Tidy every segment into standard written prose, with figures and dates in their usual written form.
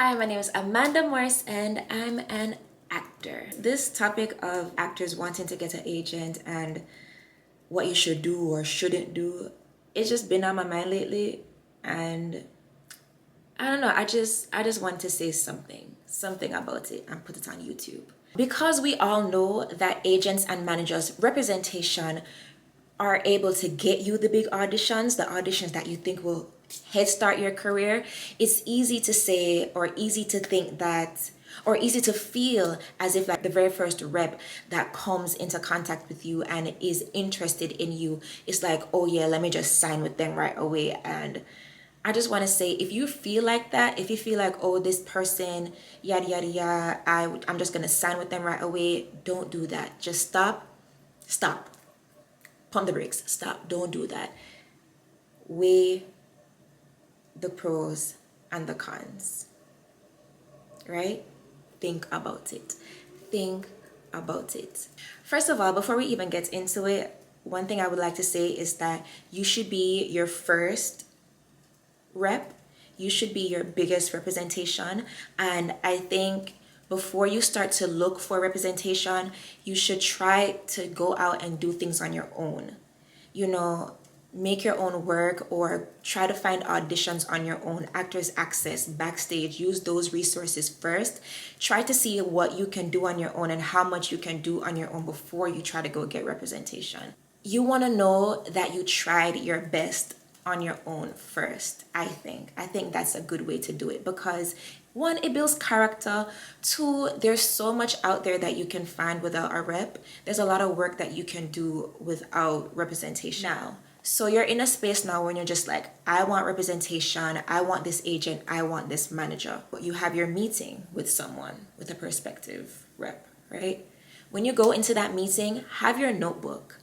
Hi, my name is Amanda Morse and I'm an actor. This topic of actors wanting to get an agent and what you should do or shouldn't do, it's just been on my mind lately, and I don't know, I just want to say something about it and put it on YouTube. Because we all know that agents and managers representation are able to get you the big auditions, the auditions that you think will head start your career, it's easy to say or easy to think that or easy to feel as if like the very first rep that comes into contact with you and is interested in you is like, oh yeah, let me just sign with them right away. And I just want to say, if you feel like that, if you feel like, oh, this person, yada yada yada, I'm just gonna sign with them right away, don't do that. Just stop, pump the brakes, stop, don't do that. Weigh the pros and the cons, right? Think about it. Think about it. First of all, before we even get into it, one thing I would like to say is that you should be your first rep. You should be your biggest representation. And I think before you start to look for representation, you should try to go out and do things on your own. You know, make your own work or try to find auditions on your own. Actors Access, Backstage, use those resources first. Try to see what you can do on your own and how much you can do on your own before you try to go get representation. You want to know that you tried your best on your own first. I think that's a good way to do it, because one, it builds character. Two, there's so much out there that you can find without a rep. There's a lot of work that you can do without representation now. So you're in a space now when you're just like, I want representation, I want this agent, I want this manager. You have your meeting with someone, with a prospective rep, right? When you go into that meeting, have your notebook.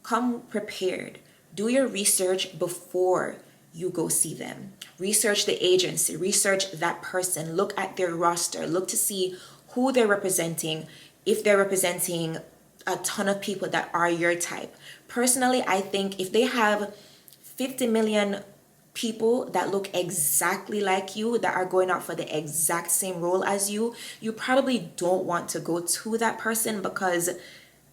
Come prepared. Do your research before you go see them. Research the agency, research that person, look at their roster, look to see who they're representing, if they're representing a ton of people that are your type. Personally, I think if they have 50 million people that look exactly like you, that are going out for the exact same role as you probably don't want to go to that person, because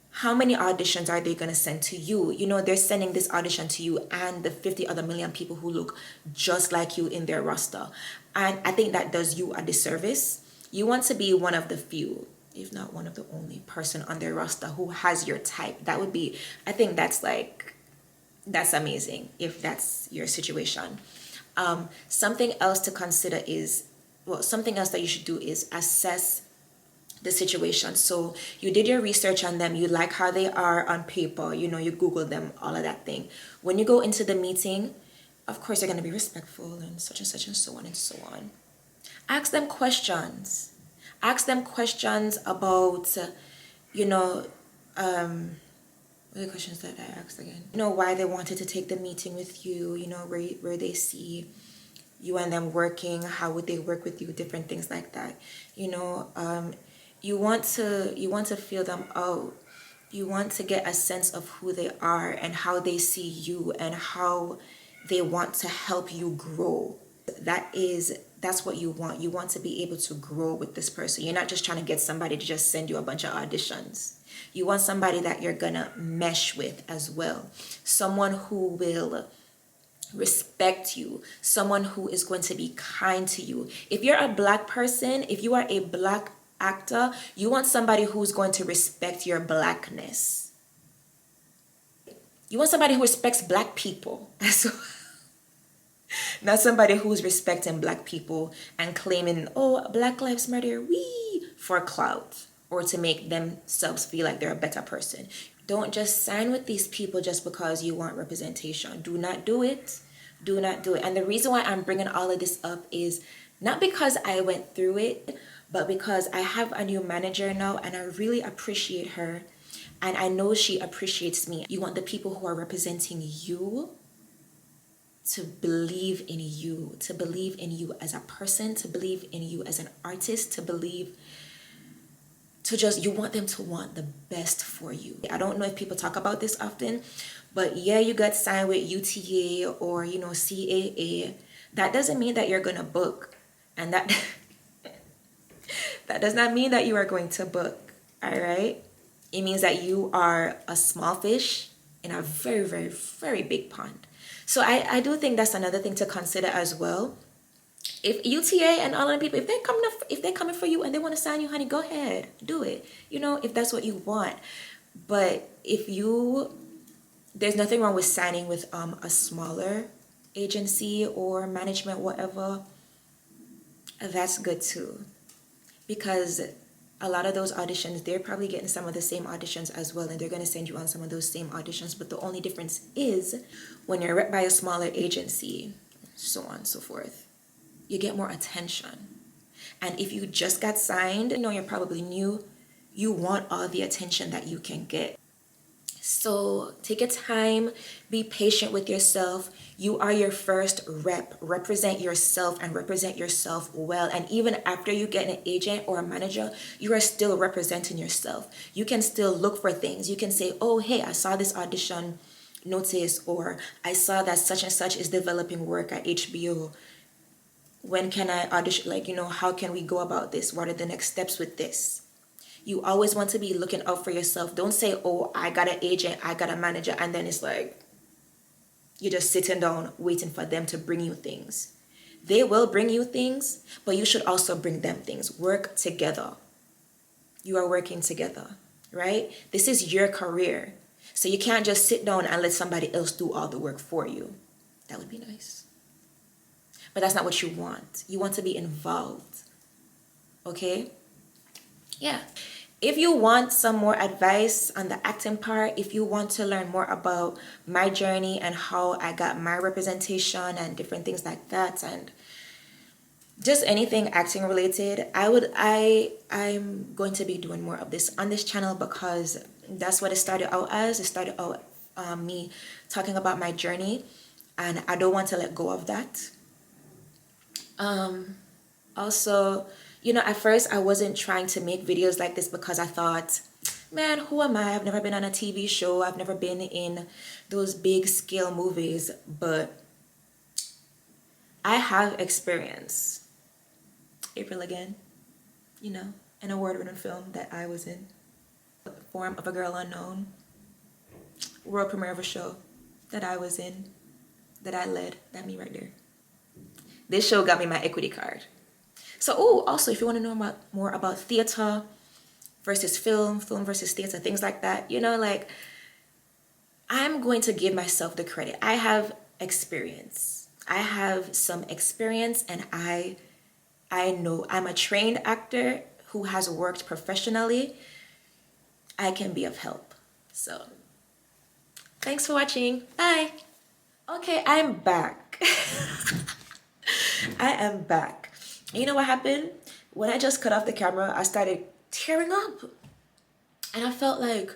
how many auditions are they going to send to you? You know, they're sending this audition to you and the 50 other million people who look just like you in their roster. And I think that does you a disservice. You want to be one of the few, if not one of the only person on their roster who has your type. That would be, I think that's amazing if that's your situation. Something else to consider is, well, something else that you should do is assess the situation. So you did your research on them, you like how they are on paper, you know, you Google them, all of that thing. When you go into the meeting, of course you're going to be respectful and such and so on and so on. Ask them questions. Ask them questions about, you know, what are the questions that I asked again? You know, why they wanted to take the meeting with you, you know, where they see you and them working, how would they work with you, different things like that. You know, you want to feel them out. You want to get a sense of who they are and how they see you and how they want to help you grow. That's what you want. You want to be able to grow with this person. You're not just trying to get somebody to just send you a bunch of auditions. You want somebody that you're gonna mesh with as well. Someone who will respect you, someone who is going to be kind to you. If you're a black person, if you are a black actor, you want somebody who's going to respect your blackness. You want somebody who respects black people as well. Not somebody who's respecting black people and claiming, oh, Black Lives Matter, wee, for clout or to make themselves feel like they're a better person. Don't just sign with these people just because you want representation. Do not do it. Do not do it. And the reason why I'm bringing all of this up is not because I went through it, but because I have a new manager now and I really appreciate her. And I know she appreciates me. You want the people who are representing you to believe in you as a person, to believe in you as an artist, you want them to want the best for you. I don't know if people talk about this often, but yeah, you got signed with UTA or, you know, CAA. That doesn't mean that you're gonna book. And that That does not mean that you are going to book, all right? It means that you are a small fish in a very, very, very big pond. So I do think that's another thing to consider as well. If UTA and all of the people, if they're coming for you and they want to sign you, honey, go ahead, do it. You know, if that's what you want. But there's nothing wrong with signing with a smaller agency or management, whatever. That's good too, because a lot of those auditions, they're probably getting some of the same auditions as well, and they're going to send you on some of those same auditions. But the only difference is when you're rep by a smaller agency, so on and so forth, you get more attention. And if you just got signed, you know, you're probably new, you want all the attention that you can get. So take your time, be patient with yourself. You are your first rep. Represent yourself and represent yourself well. And even after you get an agent or a manager, you are still representing yourself. You can still look for things. You can say, oh, hey, I saw this audition notice, or I saw that such and such is developing work at HBO. When can I audition? Like, you know, how can we go about this? What are the next steps with this? You always want to be looking out for yourself. Don't say, oh, I got an agent, I got a manager, and then it's like you're just sitting down waiting for them to bring you things. They will bring you things, but you should also bring them things. Work together. You are working together, right? This is your career. So you can't just sit down and let somebody else do all the work for you. That would be nice. But that's not what you want. You want to be involved. Okay? Yeah. If you want some more advice on the acting part, if you want to learn more about my journey and how I got my representation and different things like that, and just anything acting related, I'm going to be doing more of this on this channel, because that's what it started out as. It started out me talking about my journey, and I don't want to let go of that. Also, you know, at first I wasn't trying to make videos like this because I thought, man, who am I? I've never been on a TV show. I've never been in those big scale movies, but I have experience. April again, you know, an award-winning film that I was in. Form of a Girl Unknown. World premiere of a show that I was in, that I led. That me right there. This show got me my equity card. So, also, if you want to know more about theater versus film versus theater, things like that, you know, like, I'm going to give myself the credit. I have experience. I have some experience, and I know I'm a trained actor who has worked professionally. I can be of help. So, thanks for watching. Bye. Okay, I'm back. I am back. You know what happened? When I just cut off the camera, I started tearing up. And I felt like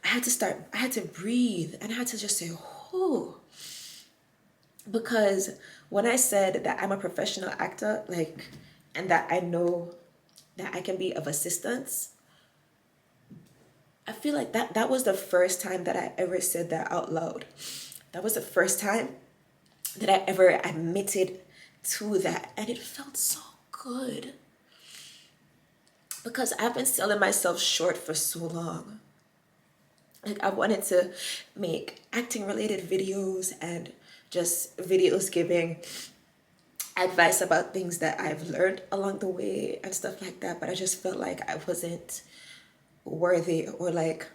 I had to breathe, and I had to just say, oh. Because when I said that I'm a professional actor, like, and that I know that I can be of assistance, I feel like that was the first time that I ever said that out loud. That was the first time that I ever admitted to that, and it felt so good, because I've been selling myself short for so long. Like, I wanted to make acting related videos and just videos giving advice about things that I've learned along the way and stuff like that, but I just felt like I wasn't worthy, or like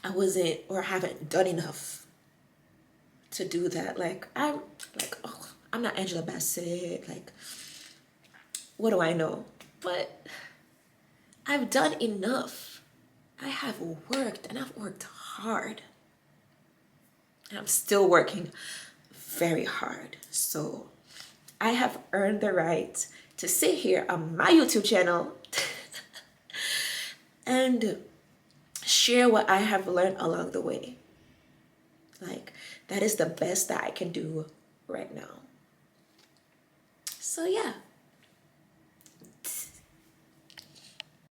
I wasn't, or haven't done enough to do that. I'm not Angela Bassett, like, what do I know? But I've done enough. I have worked, and I've worked hard, and I'm still working very hard. So I have earned the right to sit here on my YouTube channel and share what I have learned along the way. Like, that is the best that I can do right now. So yeah.